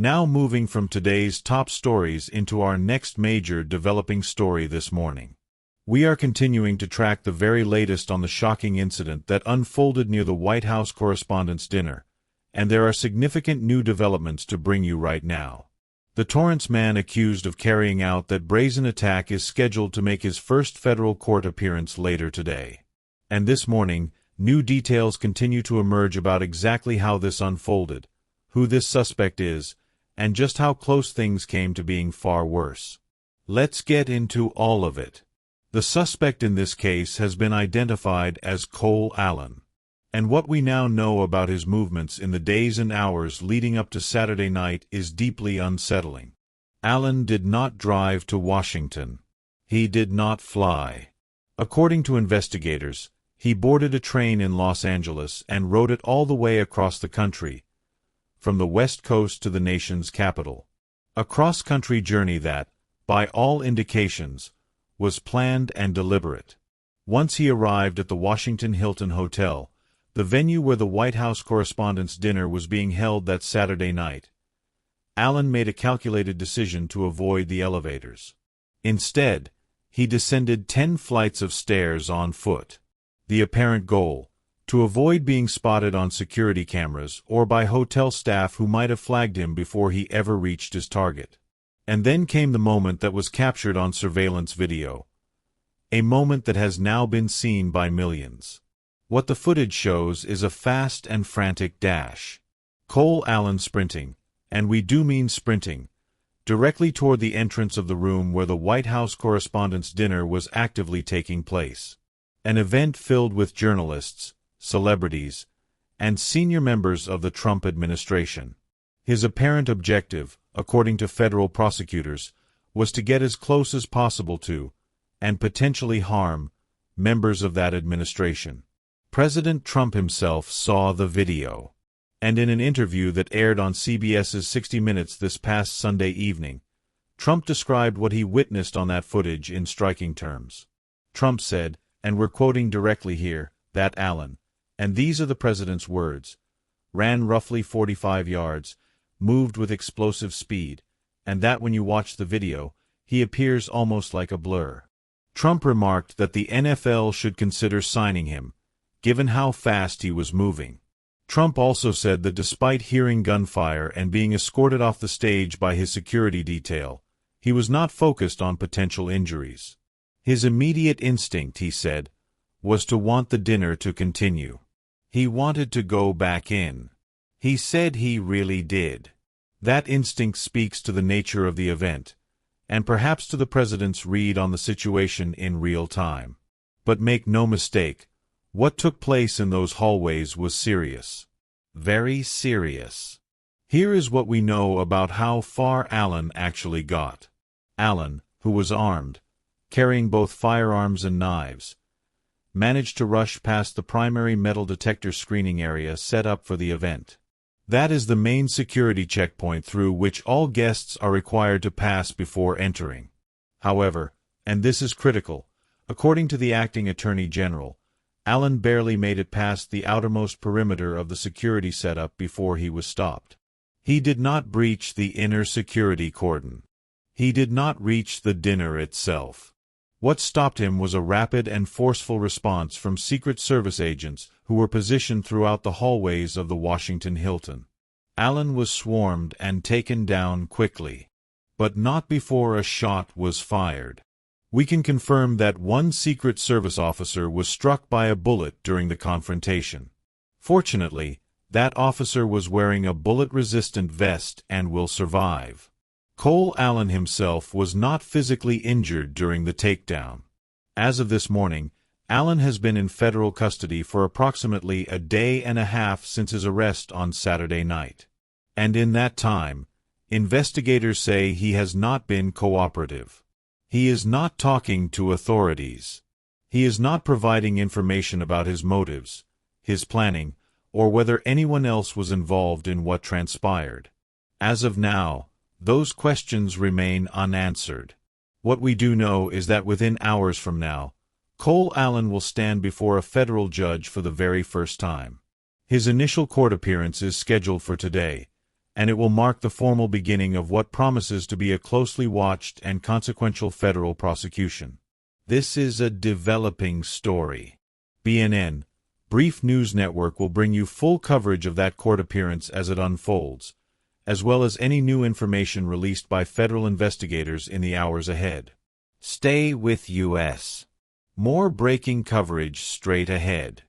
Now moving from today's top stories into our next major developing story this morning. We are continuing to track the very latest on the shocking incident that unfolded near the White House Correspondents Dinner, and there are significant new developments to bring you right now. The Torrance man accused of carrying out that brazen attack is scheduled to make his first federal court appearance later today. And this morning, new details continue to emerge about exactly how this unfolded, who this suspect is, and just how close things came to being far worse. Let's get into all of it. The suspect in this case has been identified as Cole Allen. And what we now know about his movements in the days and hours leading up to Saturday night is deeply unsettling. Allen did not drive to Washington. He did not fly. According to investigators, he boarded a train in Los Angeles and rode it all the way across the country, from the West Coast to the nation's capital. A cross-country journey that, by all indications, was planned and deliberate. Once he arrived at the Washington Hilton Hotel, the venue where the White House Correspondents' Dinner was being held that Saturday night, Allen made a calculated decision to avoid the elevators. Instead, he descended 10 flights of stairs on foot. The apparent goal: to avoid being spotted on security cameras or by hotel staff who might have flagged him before he ever reached his target. And then came the moment that was captured on surveillance video. A moment that has now been seen by millions. What the footage shows is a fast and frantic dash. Cole Allen sprinting, and we do mean sprinting, directly toward the entrance of the room where the White House Correspondents' Dinner was actively taking place. An event filled with journalists, celebrities, and senior members of the Trump administration. His apparent objective, according to federal prosecutors, was to get as close as possible to, and potentially harm, members of that administration. President Trump himself saw the video. And in an interview that aired on CBS's 60 Minutes this past Sunday evening, Trump described what he witnessed on that footage in striking terms. Trump said, and we're quoting directly here, that Allen, and these are the president's words, ran roughly 45 yards, moved with explosive speed, and that when you watch the video, he appears almost like a blur. Trump remarked that the NFL should consider signing him, given how fast he was moving. Trump also said that despite hearing gunfire and being escorted off the stage by his security detail, he was not focused on potential injuries. His immediate instinct, he said, was to want the dinner to continue. He wanted to go back in. He said he really did. That instinct speaks to the nature of the event, and perhaps to the president's read on the situation in real time. But make no mistake, what took place in those hallways was serious. Very serious. Here is what we know about how far Allen actually got. Allen, who was armed, carrying both firearms and knives, managed to rush past the primary metal detector screening area set up for the event. That is the main security checkpoint through which all guests are required to pass before entering. However, and this is critical, according to the acting Attorney General, Allen barely made it past the outermost perimeter of the security setup before he was stopped. He did not breach the inner security cordon. He did not reach the dinner itself. What stopped him was a rapid and forceful response from Secret Service agents who were positioned throughout the hallways of the Washington Hilton. Allen was swarmed and taken down quickly, but not before a shot was fired. We can confirm that one Secret Service officer was struck by a bullet during the confrontation. Fortunately, that officer was wearing a bullet-resistant vest and will survive. Cole Allen himself was not physically injured during the takedown. As of this morning, Allen has been in federal custody for approximately a day and a half since his arrest on Saturday night. And in that time, investigators say he has not been cooperative. He is not talking to authorities. He is not providing information about his motives, his planning, or whether anyone else was involved in what transpired. As of now, those questions remain unanswered. What we do know is that within hours from now, Cole Allen will stand before a federal judge for the very first time. His initial court appearance is scheduled for today, and it will mark the formal beginning of what promises to be a closely watched and consequential federal prosecution. This is a developing story. BNN Brief News Network will bring you full coverage of that court appearance as it unfolds, as well as any new information released by federal investigators in the hours ahead. Stay with US. More breaking coverage straight ahead.